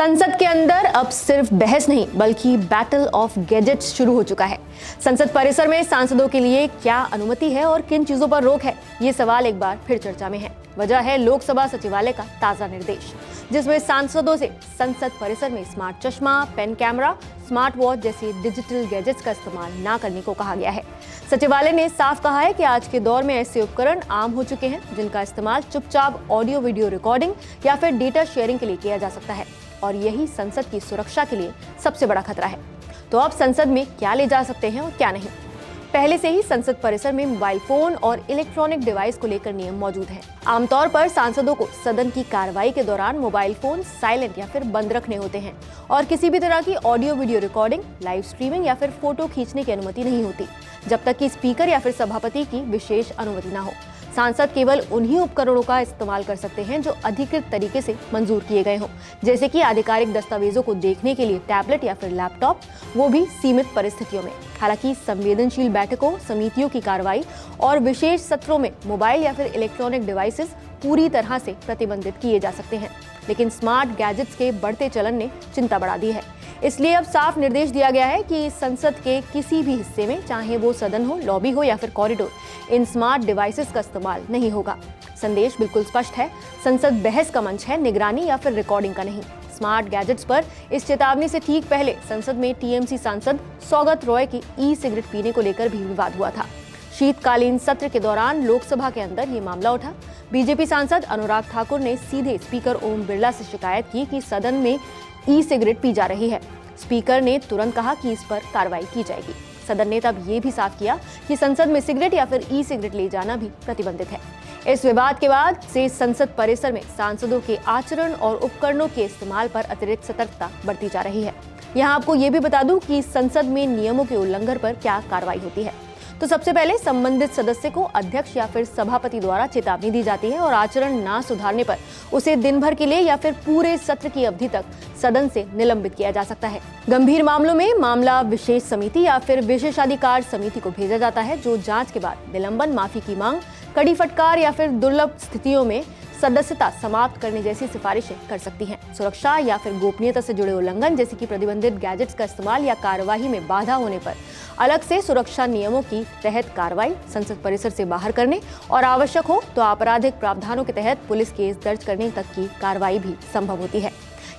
संसद के अंदर अब सिर्फ बहस नहीं बल्कि बैटल ऑफ गैजेट्स शुरू हो चुका है। संसद परिसर में सांसदों के लिए क्या अनुमति है और किन चीजों पर रोक है, ये सवाल एक बार फिर चर्चा में है। वजह है लोकसभा सचिवालय का ताजा निर्देश, जिसमें सांसदों से संसद परिसर में स्मार्ट चश्मा, पेन कैमरा, स्मार्ट वॉच जैसे डिजिटल गैजेट्स का इस्तेमाल न करने को कहा गया है। सचिवालय ने साफ कहा है कि आज के दौर में ऐसे उपकरण आम हो चुके हैं जिनका इस्तेमाल चुपचाप ऑडियो वीडियो रिकॉर्डिंग या फिर डेटा शेयरिंग के लिए किया जा सकता है, और यही संसद की सुरक्षा के लिए सबसे बड़ा खतरा है। तो अब संसद में क्या ले जा सकते हैं और क्या नहीं। पहले से ही संसद परिसर में मोबाइल फोन और इलेक्ट्रॉनिक डिवाइस को लेकर नियम मौजूद हैं। आमतौर पर सांसदों को सदन की कार्रवाई के दौरान मोबाइल फोन साइलेंट या फिर बंद रखने होते हैं और किसी भी तरह की audio video recording, live streaming या फिर फोटो खींचने की अनुमति नहीं होती, जब तक कि स्पीकर या फिर सभापति की विशेष अनुमति न हो। सांसद केवल उन्हीं उपकरणों का इस्तेमाल कर सकते हैं जो अधिकृत तरीके से मंजूर किए गए हों, जैसे कि आधिकारिक दस्तावेजों को देखने के लिए टैबलेट या फिर लैपटॉप, वो भी सीमित परिस्थितियों में। हालांकि संवेदनशील बैठकों, समितियों की कार्रवाई और विशेष सत्रों में मोबाइल या फिर इलेक्ट्रॉनिक डिवाइसेस पूरी तरह से प्रतिबंधित किए जा सकते हैं। लेकिन स्मार्ट गैजेट्स के बढ़ते चलन ने चिंता बढ़ा दी है। इसलिए अब साफ निर्देश दिया गया है कि संसद के किसी भी हिस्से में, चाहे वो सदन हो, लॉबी हो या फिर कॉरिडोर, इन स्मार्ट डिवाइसेस का इस्तेमाल नहीं होगा। संदेश बिल्कुल स्पष्ट है, संसद बहस का मंच है, निगरानी या फिर रिकॉर्डिंग का नहीं। स्मार्ट गैजेट्स पर इस चेतावनी से ठीक पहले संसद में टीएमसी सांसद सौगत रॉय की ई सिगरेट पीने को लेकर भी विवाद हुआ था। शीतकालीन सत्र के दौरान लोकसभा के अंदर ये मामला उठा। बीजेपी सांसद अनुराग ठाकुर ने सीधे स्पीकर ओम बिरला से शिकायत की कि सदन में ई सिगरेट पी जा रही है। स्पीकर ने तुरंत कहा कि इस पर कार्रवाई की जाएगी। सदन ने तब ये भी साफ किया कि संसद में सिगरेट या फिर ई सिगरेट ले जाना भी प्रतिबंधित है। इस विवाद के बाद से संसद परिसर में सांसदों के आचरण और उपकरणों के इस्तेमाल पर अतिरिक्त सतर्कता बढ़ती जा रही है। यहाँ आपको ये भी बता दूं कि संसद में नियमों के उल्लंघन पर क्या कार्रवाई होती है। तो सबसे पहले संबंधित सदस्य को अध्यक्ष या फिर सभापति द्वारा चेतावनी दी जाती है और आचरण ना सुधारने पर उसे दिन भर के लिए या फिर पूरे सत्र की अवधि तक सदन से निलंबित किया जा सकता है। गंभीर मामलों में मामला विशेष समिति या फिर विशेषाधिकार समिति को भेजा जाता है, जो जांच के बाद निलंबन, माफी की मांग, कड़ी फटकार या फिर दुर्लभ स्थितियों में सदस्यता समाप्त करने जैसी सिफारिशें कर सकती हैं। सुरक्षा या फिर गोपनीयता से जुड़े उल्लंघन, जैसे कि प्रतिबंधित गैजेट्स का इस्तेमाल या कार्यवाही में बाधा होने पर अलग से सुरक्षा नियमों की तहत कार्रवाई, संसद परिसर से बाहर करने और आवश्यक हो तो आपराधिक प्रावधानों के तहत पुलिस केस दर्ज करने तक की कार्रवाई भी संभव होती है।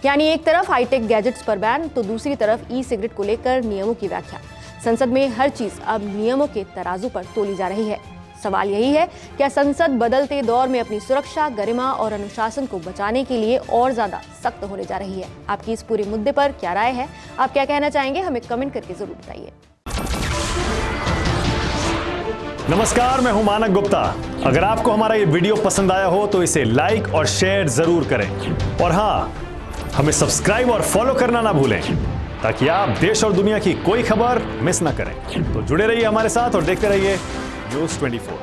यानी एक तरफ हाईटेक गैजेट्स पर बैन, तो दूसरी तरफ ई सिगरेट को लेकर नियमों की व्याख्या। संसद में हर चीज अब नियमों के तराजू पर तोली जा रही है। सवाल यही है, क्या संसद बदलते दौर में अपनी सुरक्षा, गरिमा और अनुशासन को बचाने के लिए और ज्यादा सख्त होने जा रही है? आपकी इस पूरे मुद्दे पर क्या राय है? आप क्या कहना चाहेंगे? हमें कमेंट करके जरूर बताइए। नमस्कार, मैं हूं मानक गुप्ता। अगर आपको हमारा ये वीडियो पसंद आया हो तो इसे लाइक और शेयर जरूर करें, और हाँ, हमें सब्सक्राइब और फॉलो करना ना भूलें ताकि आप देश और दुनिया की कोई खबर मिस ना करें। तो जुड़े रहिए हमारे साथ और देखते रहिए न्यूज़ 24।